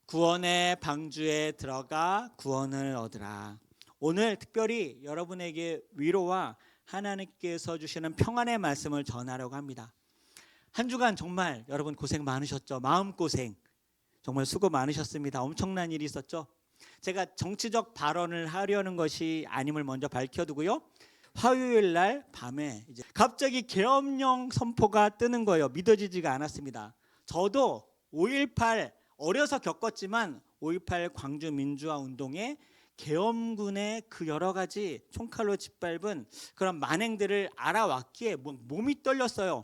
구원의 방주에 들어가 구원을 얻으라. 오늘 특별히 여러분에게 위로와 하나님께서 주시는 평안의 말씀을 전하려고 합니다. 한 주간 정말 여러분 고생 많으셨죠? 마음고생 정말 수고 많으셨습니다. 엄청난 일이 있었죠? 제가 정치적 발언을 하려는 것이 아님을 먼저 밝혀두고요. 화요일 날 밤에 이제 갑자기 계엄령 선포가 뜨는 거예요. 믿어지지가 않았습니다. 저도 5.18 어려서 겪었지만 5.18 광주 민주화 운동에 계엄군의 그 여러 가지 총칼로 짓밟은 그런 만행들을 알아왔기에 몸이 떨렸어요.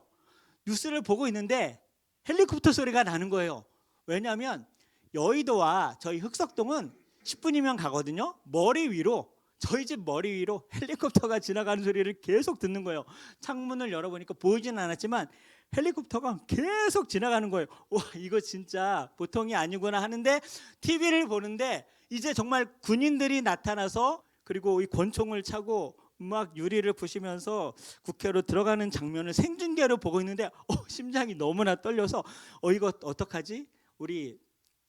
뉴스를 보고 있는데 헬리콥터 소리가 나는 거예요. 왜냐하면 여의도와 저희 흑석동은 10분이면 가거든요. 저희 집 머리 위로 헬리콥터가 지나가는 소리를 계속 듣는 거예요. 창문을 열어보니까 보이지는 않았지만 헬리콥터가 계속 지나가는 거예요. 와, 이거 진짜 보통이 아니구나 하는데 TV를 보는데 이제 정말 군인들이 나타나서 그리고 이 권총을 차고 막 유리를 부시면서 국회로 들어가는 장면을 생중계로 보고 있는데 심장이 너무나 떨려서 이거 어떡하지? 우리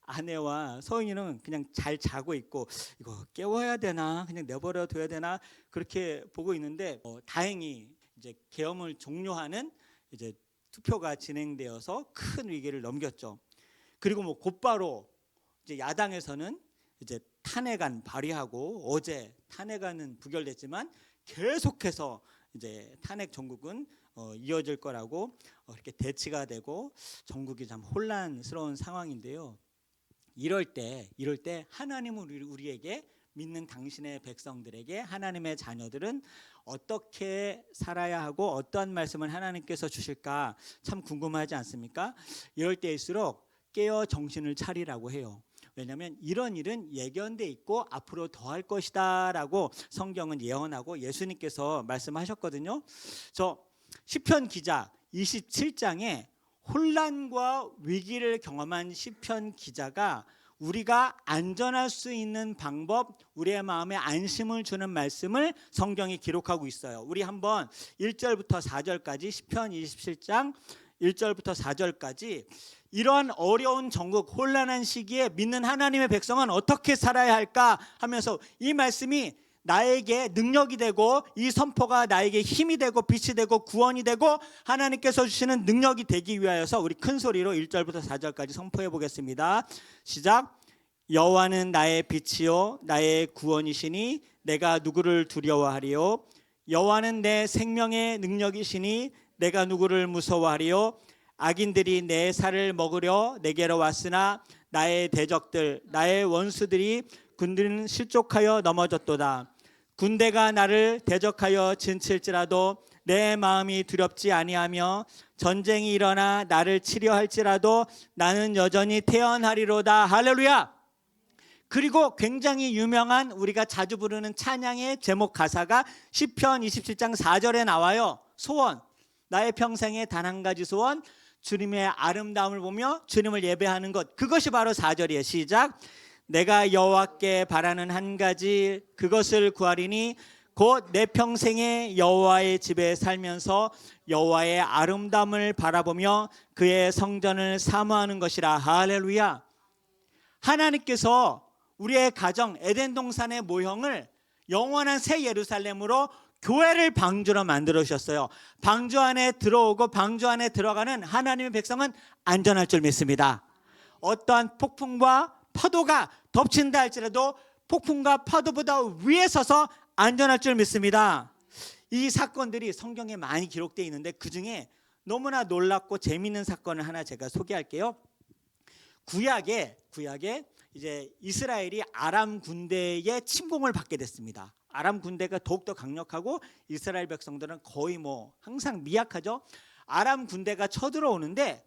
아내와 서인이는 그냥 잘 자고 있고 이거 깨워야 되나 그냥 내버려 둬야 되나 그렇게 보고 있는데 다행히 이제 계엄을 종료하는 이제 투표가 진행되어서 큰 위기를 넘겼죠. 그리고 곧바로 이제 야당에서는 이제 탄핵안 발의하고 어제 탄핵안은 부결됐지만 계속해서 이제 탄핵 전국은 이어질 거라고 이렇게 대치가 되고 전국이 참 혼란스러운 상황인데요. 이럴 때 하나님은 우리에게 믿는 당신의 백성들에게 하나님의 자녀들은 어떻게 살아야 하고 어떠한 말씀을 하나님께서 주실까 참 궁금하지 않습니까? 이럴 때일수록 깨어 정신을 차리라고 해요. 왜냐하면 이런 일은 예견돼 있고 앞으로 더할 것이다 라고 성경은 예언하고 예수님께서 말씀하셨거든요. 저 시편 기자 27장에 혼란과 위기를 경험한 시편 기자가 우리가 안전할 수 있는 방법, 우리의 마음에 안심을 주는 말씀을 성경이 기록하고 있어요. 우리 한번 1절부터 4절까지 시편 27장 1절부터 4절까지 이러한 어려운 전국 혼란한 시기에 믿는 하나님의 백성은 어떻게 살아야 할까 하면서 이 말씀이 나에게 능력이 되고 이 선포가 나에게 힘이 되고 빛이 되고 구원이 되고 하나님께서 주시는 능력이 되기 위하여서 우리 큰 소리로 1절부터 4절까지 선포해 보겠습니다. 시작. 여호와는 나의 빛이요 나의 구원이시니 내가 누구를 두려워하리요. 여호와는 내 생명의 능력이시니 내가 누구를 무서워하리요. 악인들이 내 살을 먹으려 내게로 왔으나 나의 대적들 나의 원수들이 군대는 실족하여 넘어졌도다. 군대가 나를 대적하여 진칠지라도 내 마음이 두렵지 아니하며 전쟁이 일어나 나를 치려 할지라도 나는 여전히 태어나리로다. 할렐루야. 그리고 굉장히 유명한 우리가 자주 부르는 찬양의 제목 가사가 시편 27장 4절에 나와요. 소원, 나의 평생에 단 한 가지 소원, 주님의 아름다움을 보며 주님을 예배하는 것. 그것이 바로 4절이에요. 시작. 내가 여호와께 바라는 한 가지 그것을 구하리니 곧 내 평생에 여호와의 집에 살면서 여호와의 아름다움을 바라보며 그의 성전을 사모하는 것이라. 할렐루야. 하나님께서 우리의 가정 에덴 동산의 모형을 영원한 새 예루살렘으로 교회를 방주로 만들어 주셨어요. 방주 안에 들어오고 방주 안에 들어가는 하나님의 백성은 안전할 줄 믿습니다. 어떠한 폭풍과 파도가 덮친다 할지라도 폭풍과 파도보다 위에 서서 안전할 줄 믿습니다. 이 사건들이 성경에 많이 기록되어 있는데 그중에 너무나 놀랍고 재미있는 사건을 하나 제가 소개할게요. 구약에 이제 이스라엘이 아람 군대의 침공을 받게 됐습니다. 아람 군대가 더욱더 강력하고 이스라엘 백성들은 거의 항상 미약하죠. 아람 군대가 쳐들어오는데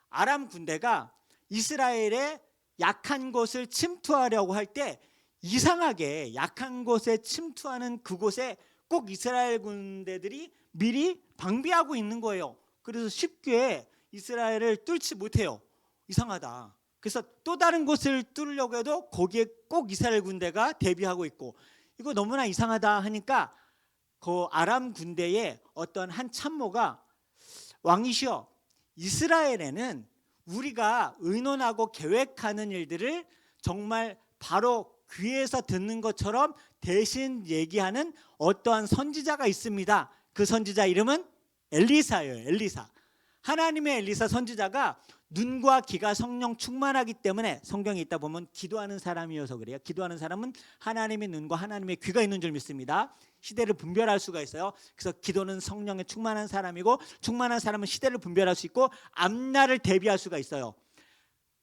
아람 군대가 이스라엘의 약한 곳을 침투하려고 할 때 이상하게 약한 곳에 침투하는 그곳에 꼭 이스라엘 군대들이 미리 방비하고 있는 거예요. 그래서 쉽게 이스라엘을 뚫지 못해요. 이상하다. 그래서 또 다른 곳을 뚫으려고 해도 거기에 꼭 이스라엘 군대가 대비하고 있고 이거 너무나 이상하다 하니까 그 아람 군대의 어떤 한 참모가 왕이시여 이스라엘에는 우리가 의논하고 계획하는 일들을 정말 바로 귀에서 듣는 것처럼 대신 얘기하는 어떠한 선지자가 있습니다. 그 선지자 이름은 엘리사예요. 엘리사. 하나님의 엘리사 선지자가 눈과 귀가 성령 충만하기 때문에 성경에 있다 보면 기도하는 사람이어서 그래요. 기도하는 사람은 하나님의 눈과 하나님의 귀가 있는 줄 믿습니다. 시대를 분별할 수가 있어요. 그래서 기도는 성령에 충만한 사람이고, 충만한 사람은 시대를 분별할 수 있고 앞날을 대비할 수가 있어요.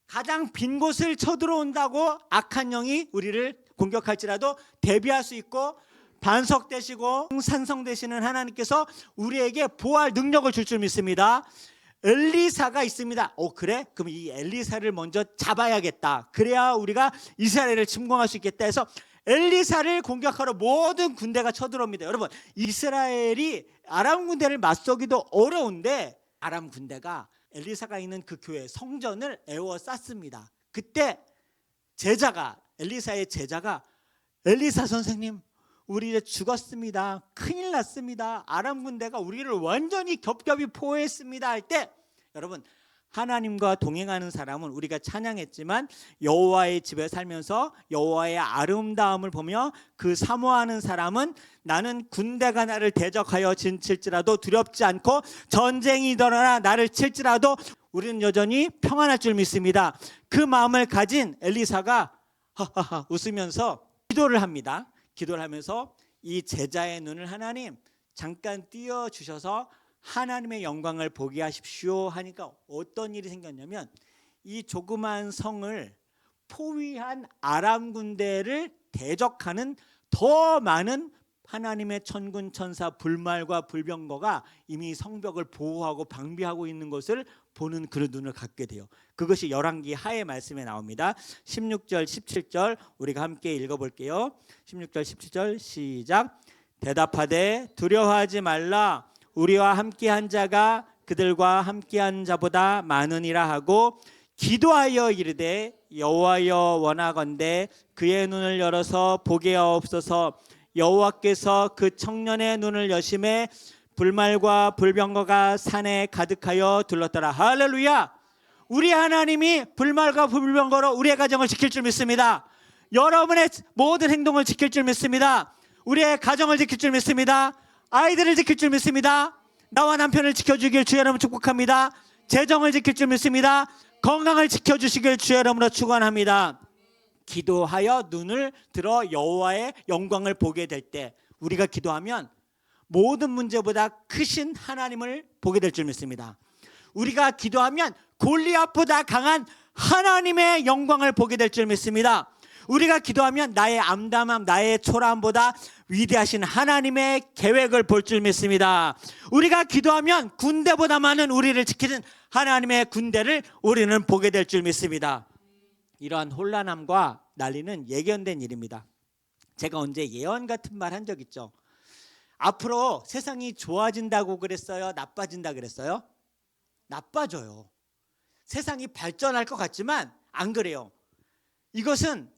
가장 빈 곳을 쳐들어온다고 악한 영이 우리를 공격할지라도 대비할 수 있고, 반석되시고 산성되시는 하나님께서 우리에게 보호할 능력을 줄 줄 믿습니다. 엘리사가 있습니다. 그래? 그럼 이 엘리사를 먼저 잡아야겠다. 그래야 우리가 이스라엘을 침공할 수 있겠다 해서 엘리사를 공격하러 모든 군대가 쳐들어옵니다. 여러분, 이스라엘이 아람 군대를 맞서기도 어려운데 아람 군대가 엘리사가 있는 그 교회 성전을 에워쌌습니다. 그때 엘리사의 제자가 엘리사 선생님, 우리 이제 죽었습니다. 큰일 났습니다. 아람 군대가 우리를 완전히 겹겹이 포위했습니다 할 때, 여러분, 하나님과 동행하는 사람은 우리가 찬양했지만 여호와의 집에 살면서 여호와의 아름다움을 보며 그 사모하는 사람은 나는 군대가 나를 대적하여 진칠지라도 두렵지 않고 전쟁이 일어나 나를 칠지라도 우리는 여전히 평안할 줄 믿습니다. 그 마음을 가진 엘리사가 하하하 웃으면서 기도를 합니다. 기도를 하면서 이 제자의 눈을 하나님 잠깐 띄워주셔서 하나님의 영광을 보게 하십시오 하니까 어떤 일이 생겼냐면, 이 조그만 성을 포위한 아람 군대를 대적하는 더 많은 하나님의 천군 천사 불말과 불병거가 이미 성벽을 보호하고 방비하고 있는 것을 보는 그런 눈을 갖게 돼요. 그것이 열왕기 하의 말씀에 나옵니다. 16절 17절 우리가 함께 읽어볼게요. 16절 17절 시작. 대답하되 두려워하지 말라. 우리와 함께한 자가 그들과 함께한 자보다 많으니라 하고 기도하여 이르되 여호와여 원하건대 그의 눈을 열어서 보게 하옵소서. 여호와께서 그 청년의 눈을 여심해 불말과 불병거가 산에 가득하여 둘렀더라. 할렐루야. 우리 하나님이 불말과 불병거로 우리의 가정을 지킬 줄 믿습니다. 여러분의 모든 행동을 지킬 줄 믿습니다. 우리의 가정을 지킬 줄 믿습니다. 아이들을 지킬 줄 믿습니다. 나와 남편을 지켜주길 주의 이름으로 축복합니다. 재정을 지킬 줄 믿습니다. 건강을 지켜주시길 주의 이름으로 축원합니다. 기도하여 눈을 들어 여호와의 영광을 보게 될 때, 우리가 기도하면 모든 문제보다 크신 하나님을 보게 될 줄 믿습니다. 우리가 기도하면 골리앗보다 강한 하나님의 영광을 보게 될 줄 믿습니다. 우리가 기도하면 나의 암담함, 나의 초라함보다 위대하신 하나님의 계획을 볼 줄 믿습니다. 우리가 기도하면 군대보다 많은 우리를 지키는 하나님의 군대를 우리는 보게 될 줄 믿습니다. 이러한 혼란함과 난리는 예견된 일입니다. 제가 언제 예언 같은 말 한 적 있죠? 앞으로 세상이 좋아진다고 그랬어요? 나빠진다 그랬어요? 나빠져요. 세상이 발전할 것 같지만 안 그래요. 이것은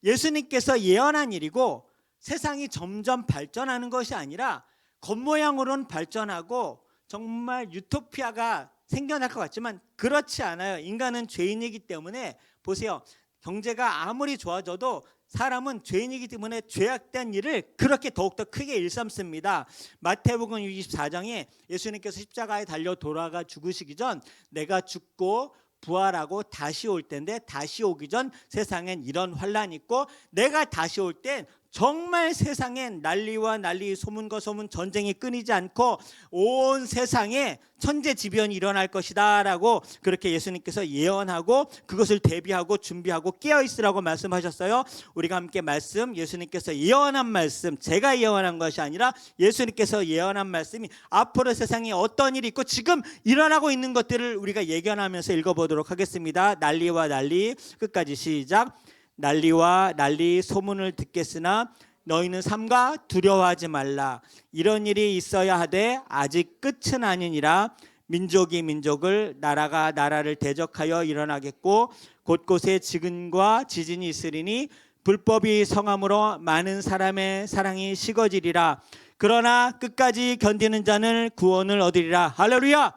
예수님께서 예언한 일이고, 세상이 점점 발전하는 것이 아니라 겉모양으로는 발전하고 정말 유토피아가 생겨날 것 같지만 그렇지 않아요. 인간은 죄인이기 때문에, 보세요, 경제가 아무리 좋아져도 사람은 죄인이기 때문에 죄악된 일을 그렇게 더욱더 크게 일삼습니다. 마태복음 24장에 예수님께서 십자가에 달려 돌아가 죽으시기 전 내가 죽고 부활하고 다시 올 텐데, 다시 오기 전 세상엔 이런 환란이 있고 내가 다시 올 땐 정말 세상엔 난리와 난리, 소문과 소문, 전쟁이 끊이지 않고 온 세상에 천재지변이 일어날 것이다 라고 그렇게 예수님께서 예언하고 그것을 대비하고 준비하고 깨어있으라고 말씀하셨어요. 우리가 함께 말씀, 예수님께서 예언한 말씀, 제가 예언한 것이 아니라 예수님께서 예언한 말씀이 앞으로 세상에 어떤 일이 있고 지금 일어나고 있는 것들을 우리가 예견하면서 읽어보도록 하겠습니다. 난리와 난리, 끝까지 시작. 난리와 난리 소문을 듣겠으나 너희는 삼가 두려워하지 말라. 이런 일이 있어야 하되 아직 끝은 아니니라. 민족이 민족을, 나라가 나라를 대적하여 일어나겠고 곳곳에 지근과 지진이 있으리니 불법이 성함으로 많은 사람의 사랑이 식어지리라. 그러나 끝까지 견디는 자는 구원을 얻으리라. 할렐루야.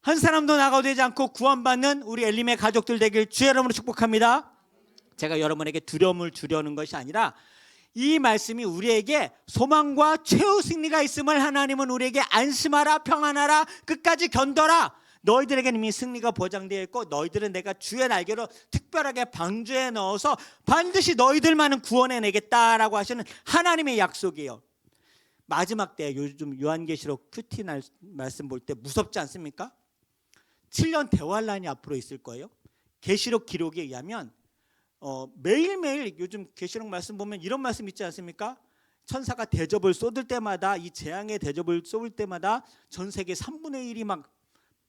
한 사람도 나가도 되지 않고 구원받는 우리 엘림의 가족들 되길 주의 이름으로 축복합니다. 제가 여러분에게 두려움을 주려는 것이 아니라 이 말씀이 우리에게 소망과 최후 승리가 있음을 하나님은 우리에게 안심하라, 평안하라, 끝까지 견뎌라. 너희들에게는 이미 승리가 보장되어 있고 너희들은 내가 주의 날개로 특별하게 방주에 넣어서 반드시 너희들만은 구원해내겠다라고 하시는 하나님의 약속이에요. 마지막 때 요즘 요한계시록 큐티 말씀 볼 때 무섭지 않습니까? 7년 대환란이 앞으로 있을 거예요. 계시록 기록에 의하면 매일매일 요즘 계시록 말씀 보면 이런 말씀 있지 않습니까? 천사가 대접을 쏟을 때마다, 이 재앙의 대접을 쏟을 때마다 전 세계 3분의 1이 막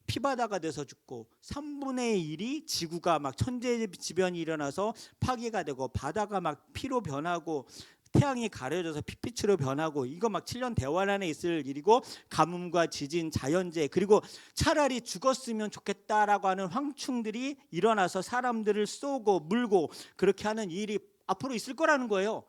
피바다가 돼서 죽고 3분의 1이 지구가 막 천재지변이 일어나서 파괴가 되고 바다가 막 피로 변하고 태양이 가려져서 핏빛으로 변하고, 이거 막 7년 대환란에 있을 일이고, 가뭄과 지진, 자연재해, 그리고 차라리 죽었으면 좋겠다라고 하는 황충들이 일어나서 사람들을 쏘고 물고 그렇게 하는 일이 앞으로 있을 거라는 거예요.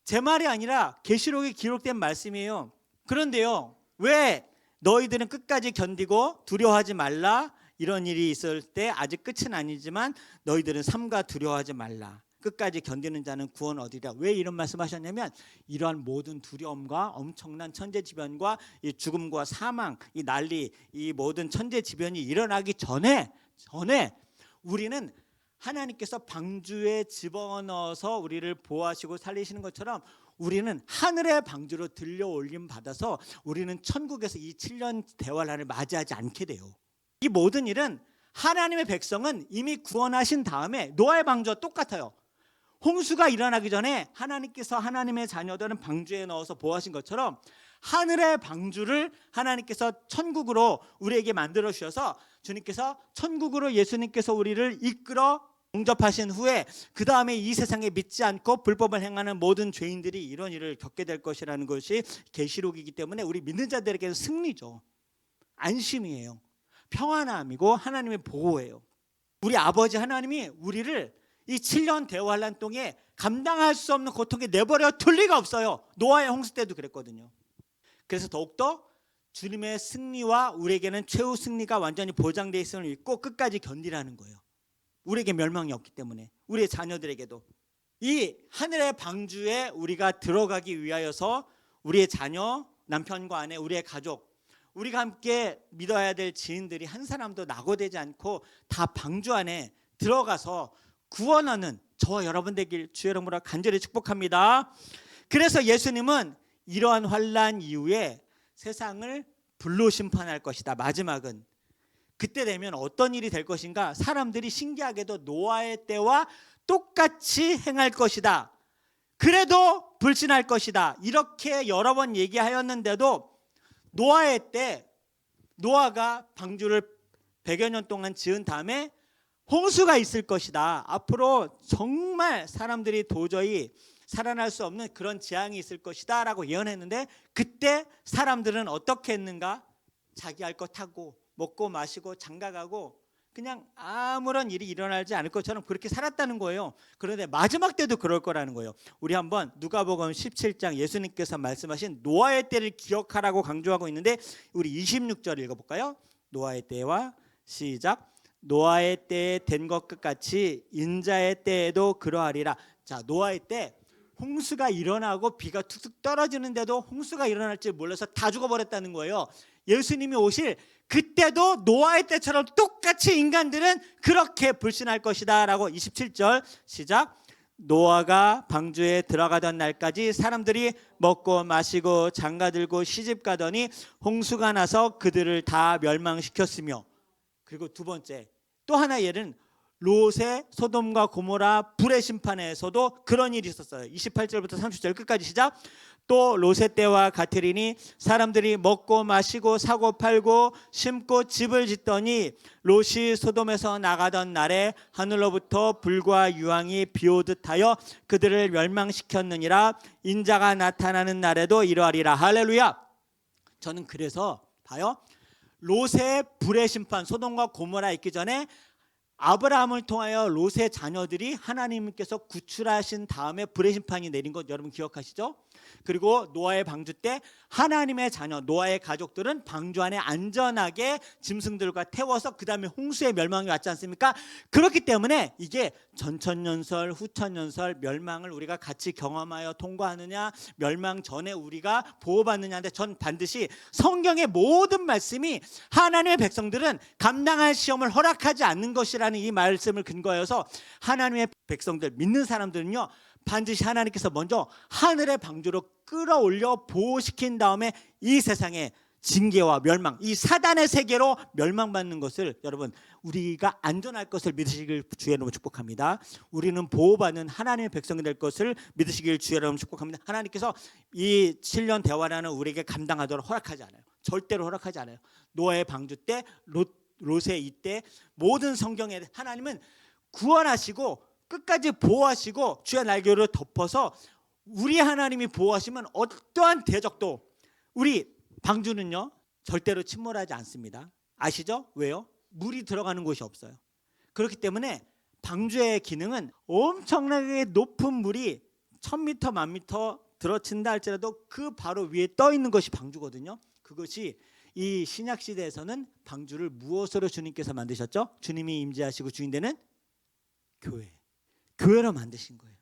제 말이 아니라 계시록에 기록된 말씀이에요. 그런데요, 왜 너희들은 끝까지 견디고 두려워하지 말라, 이런 일이 있을 때 아직 끝은 아니지만 너희들은 삼가 두려워하지 말라, 끝까지 견디는 자는 구원 얻으리라. 왜 이런 말씀하셨냐면 이러한 모든 두려움과 엄청난 천재지변과 이 죽음과 사망, 이 난리, 이 모든 천재지변이 일어나기 전에 우리는 하나님께서 방주에 집어넣어서 우리를 보호하시고 살리시는 것처럼 우리는 하늘의 방주로 들려 올림 받아서 우리는 천국에서 이 7년 대환란을 맞이하지 않게 돼요. 이 모든 일은 하나님의 백성은 이미 구원하신 다음에 노아의 방주와 똑같아요. 홍수가 일어나기 전에 하나님께서 하나님의 자녀들은 방주에 넣어서 보호하신 것처럼 하늘의 방주를 하나님께서 천국으로 우리에게 만들어 주셔서 주님께서 천국으로 예수님께서 우리를 이끌어 영접하신 후에 그 다음에 이 세상에 믿지 않고 불법을 행하는 모든 죄인들이 이런 일을 겪게 될 것이라는 것이 계시록이기 때문에 우리 믿는 자들에게는 승리죠. 안심이에요. 평안함이고 하나님의 보호예요. 우리 아버지 하나님이 우리를 이 7년 대환란 동에 감당할 수 없는 고통에 내버려 둘 리가 없어요. 노아의 홍수 때도 그랬거든요. 그래서 더욱더 주님의 승리와 우리에게는 최후 승리가 완전히 보장되어 있음을 믿고 끝까지 견디라는 거예요. 우리에게 멸망이 없기 때문에, 우리의 자녀들에게도. 이 하늘의 방주에 우리가 들어가기 위하여서 우리의 자녀, 남편과 아내, 우리의 가족, 우리가 함께 믿어야 될 지인들이 한 사람도 낙오되지 않고 다 방주 안에 들어가서 구원하는 저와 여러분 되길 주의 이름으로 간절히 축복합니다. 그래서 예수님은 이러한 환난 이후에 세상을 불로 심판할 것이다. 마지막은 그때 되면 어떤 일이 될 것인가? 사람들이 신기하게도 노아의 때와 똑같이 행할 것이다. 그래도 불신할 것이다. 이렇게 여러 번 얘기하였는데도 노아의 때, 노아가 방주를 100여 년 동안 지은 다음에 홍수가 있을 것이다. 앞으로 정말 사람들이 도저히 살아날 수 없는 그런 재앙이 있을 것이다 라고 예언했는데, 그때 사람들은 어떻게 했는가? 자기 할 것 하고 먹고 마시고 장가가고 그냥 아무런 일이 일어나지 않을 것처럼 그렇게 살았다는 거예요. 그런데 마지막 때도 그럴 거라는 거예요. 우리 한번 누가복음 17장 예수님께서 말씀하신 노아의 때를 기억하라고 강조하고 있는데, 우리 26절 읽어볼까요? 노아의 때와 시작. 노아의 때에 된 것 끝같이 인자의 때에도 그러하리라. 자, 노아의 때 홍수가 일어나고 비가 툭툭 떨어지는데도 홍수가 일어날 줄 몰라서 다 죽어버렸다는 거예요. 예수님이 오실 그때도 노아의 때처럼 똑같이 인간들은 그렇게 불신할 것이다 라고 27절 시작. 노아가 방주에 들어가던 날까지 사람들이 먹고 마시고 장가들고 시집가더니 홍수가 나서 그들을 다 멸망시켰으며, 그리고 두 번째 또 하나 예는 롯의 소돔과 고모라 불의 심판에서도 그런 일이 있었어요. 28절부터 30절 끝까지 시작. 또 롯의 때와 같으리니 사람들이 먹고 마시고 사고 팔고 심고 집을 짓더니 롯이 소돔에서 나가던 날에 하늘로부터 불과 유황이 비오듯 하여 그들을 멸망시켰느니라. 인자가 나타나는 날에도 이러하리라. 할렐루야. 저는 그래서 봐요, 롯의 불의 심판, 소돔과 고모라 있기 전에 아브라함을 통하여 롯의 자녀들이 하나님께서 구출하신 다음에 불의 심판이 내린 것 여러분 기억하시죠? 그리고 노아의 방주 때 하나님의 자녀 노아의 가족들은 방주 안에 안전하게 짐승들과 태워서 그 다음에 홍수의 멸망이 왔지 않습니까? 그렇기 때문에 이게 전천년설 후천년설 멸망을 우리가 같이 경험하여 통과하느냐 멸망 전에 우리가 보호받느냐인데 전 반드시 성경의 모든 말씀이 하나님의 백성들은 감당할 시험을 허락하지 않는 것이라는 이 말씀을 근거해서 하나님의 백성들 믿는 사람들은요 반드시 하나님께서 먼저 하늘의 방주로 끌어올려 보호시킨 다음에 이 세상에 징계와 멸망, 이 사단의 세계로 멸망받는 것을 여러분 우리가 안전할 것을 믿으시길 주의 이름으로 축복합니다. 우리는 보호받는 하나님의 백성이 될 것을 믿으시길 주의 이름으로 축복합니다. 하나님께서 이 7년 대화라는 우리에게 감당하도록 허락하지 않아요. 절대로 허락하지 않아요. 노아의 방주 때 롯의 이때 모든 성경에 하나님은 구원하시고 끝까지 보호하시고 주의 날개로 덮어서 우리 하나님이 보호하시면 어떠한 대적도 우리 방주는요 절대로 침몰하지 않습니다. 아시죠? 왜요? 물이 들어가는 곳이 없어요. 그렇기 때문에 방주의 기능은 엄청나게 높은 물이 1000m, 1000m 들어친다 할지라도 그 바로 위에 떠 있는 것이 방주거든요. 그것이 이 신약 시대에서는 방주를 무엇으로 주님께서 만드셨죠? 주님이 임재하시고 주인되는 교회로 만드신 거예요.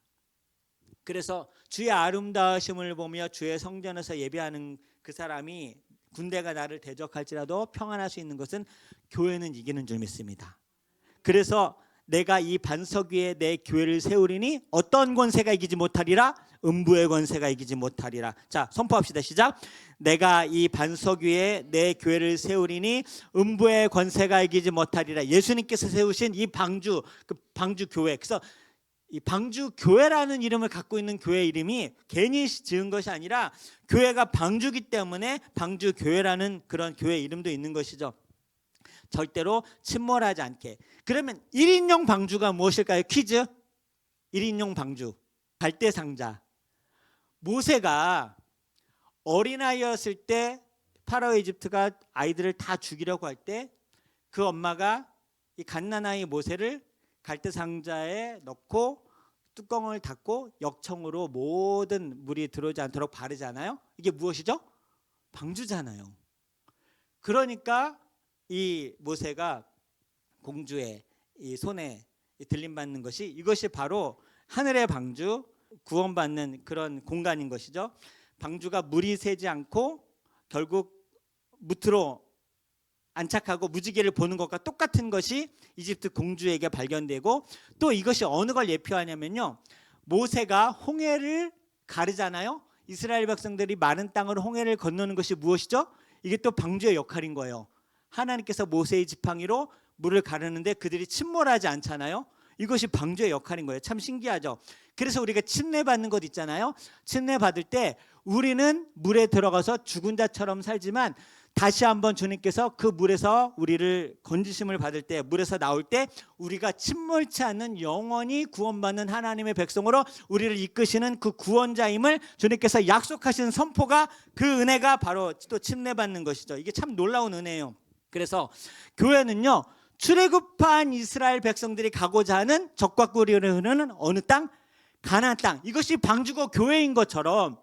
그래서 주의 아름다우심을 보며 주의 성전에서 예배하는 그 사람이 군대가 나를 대적할지라도 평안할 수 있는 것은 교회는 이기는 줄 믿습니다. 그래서 내가 이 반석 위에 내 교회를 세우리니 어떤 권세가 이기지 못하리라? 음부의 권세가 이기지 못하리라. 자, 선포합시다. 시작. 내가 이 반석 위에 내 교회를 세우리니 음부의 권세가 이기지 못하리라. 예수님께서 세우신 이 방주, 그 방주 교회. 그래서 이 방주 교회라는 이름을 갖고 있는 교회 이름이 괜히 지은 것이 아니라 교회가 방주기 때문에 방주 교회라는 그런 교회 이름도 있는 것이죠. 절대로 침몰하지 않게. 그러면 1인용 방주가 무엇일까요? 퀴즈. 1인용 방주. 갈대상자. 모세가 어린아이였을 때 파라오 이집트가 아이들을 다 죽이려고 할 때 그 엄마가 이 갓난아이 모세를 갈대상자에 넣고 뚜껑을 닫고 역청으로 모든 물이 들어오지 않도록 바르잖아요. 이게 무엇이죠? 방주잖아요. 그러니까 이 모세가 공주의 이 손에 들림받는 것이 이것이 바로 하늘의 방주, 구원받는 그런 공간인 것이죠. 방주가 물이 새지 않고 결국 무트로 안착하고 무지개를 보는 것과 똑같은 것이 이집트 공주에게 발견되고 또 이것이 어느 걸 예표하냐면요. 모세가 홍해를 가르잖아요. 이스라엘 백성들이 마른 땅으로 홍해를 건너는 것이 무엇이죠? 이게 또 방주의 역할인 거예요. 하나님께서 모세의 지팡이로 물을 가르는데 그들이 침몰하지 않잖아요. 이것이 방주의 역할인 거예요. 참 신기하죠. 그래서 우리가 침례받는 것 있잖아요. 침례받을 때 우리는 물에 들어가서 죽은 자처럼 살지만 다시 한번 주님께서 그 물에서 우리를 건지심을 받을 때 물에서 나올 때 우리가 침몰치 않는 영원히 구원받는 하나님의 백성으로 우리를 이끄시는 그 구원자임을 주님께서 약속하신 선포가 그 은혜가 바로 또 침례받는 것이죠. 이게 참 놀라운 은혜예요. 그래서 교회는요 출애굽한 이스라엘 백성들이 가고자 하는 적과 꿀이 흐르는 어느 땅? 가나안 땅. 이것이 방주고 교회인 것처럼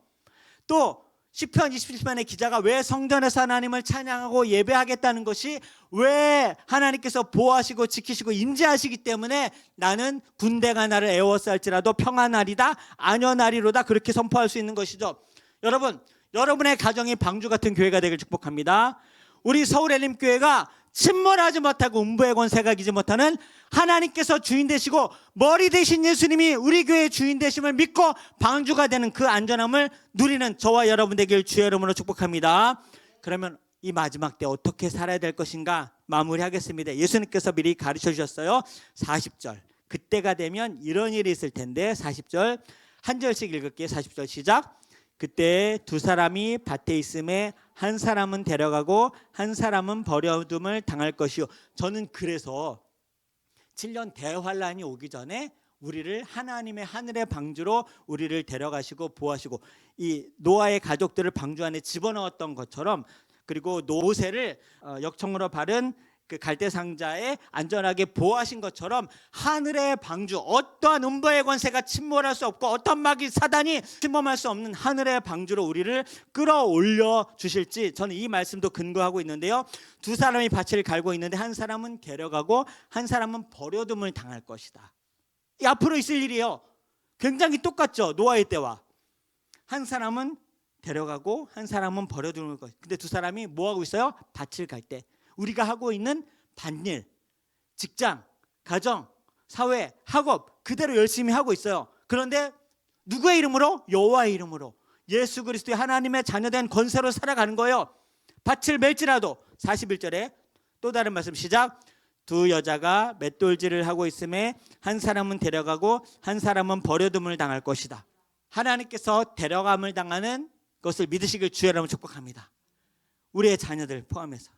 또 시편 27편의 기자가 왜 성전에서 하나님을 찬양하고 예배하겠다는 것이 왜 하나님께서 보호하시고 지키시고 인지하시기 때문에 나는 군대가 나를 애워쌀지라도 평안하리다 안연하리로다 그렇게 선포할 수 있는 것이죠. 여러분, 여러분의 가정이 방주 같은 교회가 되길 축복합니다. 우리 서울엘림교회가 침몰하지 못하고 음부의 권세가 이기지 못하는 하나님께서 주인 되시고 머리 되신 예수님이 우리 교회의 주인 되심을 믿고 방주가 되는 그 안전함을 누리는 저와 여러분 되길 주의 이름으로 축복합니다. 그러면 이 마지막 때 어떻게 살아야 될 것인가 마무리하겠습니다. 예수님께서 미리 가르쳐 주셨어요. 40절 그때가 되면 이런 일이 있을 텐데 40절 한 절씩 읽을게요. 40절 시작. 그때 두 사람이 밭에 있음에 한 사람은 데려가고 한 사람은 버려둠을 당할 것이요. 저는 그래서 7년 대환란이 오기 전에 우리를 하나님의 하늘의 방주로 우리를 데려가시고 보호하시고 이 노아의 가족들을 방주 안에 집어넣었던 것처럼 그리고 모세를 역청으로 바른 그 갈대 상자에 안전하게 보호하신 것처럼 하늘의 방주, 어떠한 음부의 권세가 침몰할 수 없고 어떤 마귀 사단이 침범할 수 없는 하늘의 방주로 우리를 끌어올려 주실지 저는 이 말씀도 근거하고 있는데요. 두 사람이 밭을 갈고 있는데 한 사람은 데려가고 한 사람은 버려둠을 당할 것이다. 이 앞으로 있을 일이에요. 굉장히 똑같죠. 노아의 때와. 한 사람은 데려가고 한 사람은 버려두는 것. 근데 두 사람이 뭐 하고 있어요? 밭을 갈 때 우리가 하고 있는 밭일, 직장, 가정, 사회, 학업 그대로 열심히 하고 있어요. 그런데 누구의 이름으로? 여호와의 이름으로 예수 그리스도의 하나님의 자녀된 권세로 살아가는 거예요. 밭을 멜지라도 41절에 또 다른 말씀 시작. 두 여자가 맷돌질을 하고 있음에 한 사람은 데려가고 한 사람은 버려둠을 당할 것이다. 하나님께서 데려감을 당하는 것을 믿으시길 주의 이름으로 축복합니다. 우리의 자녀들 포함해서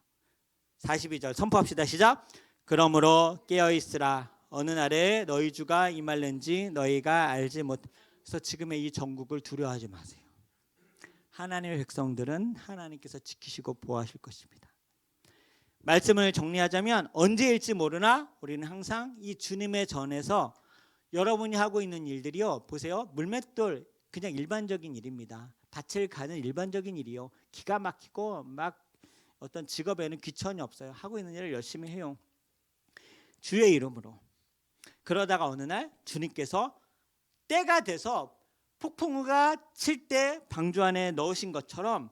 42절 선포합시다. 시작. 그러므로 깨어있으라. 어느 날에 너희 주가 임할는지 너희가 알지 못해서 지금의 이 전국을 두려워하지 마세요. 하나님의 백성들은 하나님께서 지키시고 보호하실 것입니다. 말씀을 정리하자면 언제일지 모르나 우리는 항상 이 주님의 전에서 여러분이 하고 있는 일들이요, 보세요. 물맷돌 그냥 일반적인 일입니다. 밭을 가는 일반적인 일이요. 기가 막히고 막 어떤 직업에는 귀천이 없어요. 하고 있는 일을 열심히 해요. 주의 이름으로. 그러다가 어느 날 주님께서 때가 돼서 폭풍우가 칠 때 방주 안에 넣으신 것처럼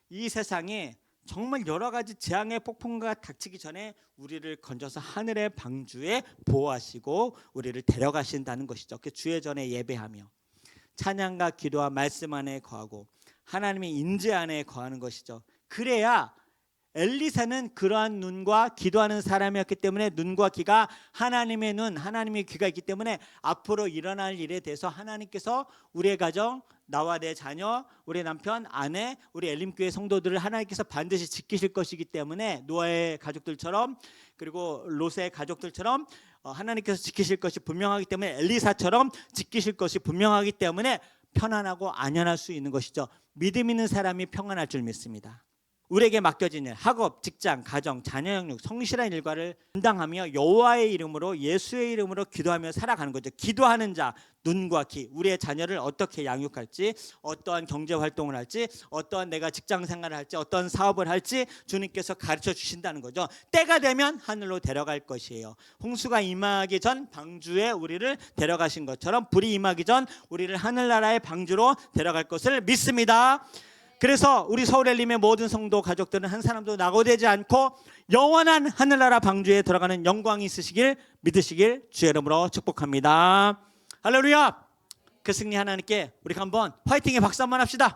이 세상에 정말 여러 가지 재앙의 폭풍우가 닥치기 전에 우리를 건져서 하늘의 방주에 보호하시고 우리를 데려가신다는 것이죠. 그 주의 전에 예배하며 찬양과 기도와 말씀 안에 거하고 하나님의 인재 안에 거하는 것이죠. 그래야 엘리사는 그러한 눈과 기도하는 사람이었기 때문에 눈과 귀가 하나님의 눈, 하나님의 귀가 있기 때문에 앞으로 일어날 일에 대해서 하나님께서 우리의 가정, 나와 내 자녀, 우리 남편, 아내, 우리 엘림교회 성도들을 하나님께서 반드시 지키실 것이기 때문에 노아의 가족들처럼 그리고 롯의 가족들처럼 하나님께서 지키실 것이 분명하기 때문에 엘리사처럼 지키실 것이 분명하기 때문에 편안하고 안연할 수 있는 것이죠. 믿음 있는 사람이 평안할 줄 믿습니다. 우리에게 맡겨진 일, 학업, 직장, 가정, 자녀 영육, 성실한 일과를 감당하며 여호와의 이름으로 예수의 이름으로 기도하며 살아가는 거죠. 기도하는 자, 눈과 귀, 우리의 자녀를 어떻게 양육할지, 어떠한 경제 활동을 할지, 어떠한 내가 직장 생활을 할지, 어떠한 사업을 할지 주님께서 가르쳐 주신다는 거죠. 때가 되면 하늘로 데려갈 것이에요. 홍수가 임하기 전 방주에 우리를 데려가신 것처럼 불이 임하기 전 우리를 하늘나라의 방주로 데려갈 것을 믿습니다. 그래서 우리 서울엘림의 모든 성도 가족들은 한 사람도 낙오되지 않고 영원한 하늘나라 방주에 들어가는 영광이 있으시길 믿으시길 주의 이름으로 축복합니다. 할렐루야. 그 승리 하나님께 우리 한번 화이팅의 박수 한번 합시다.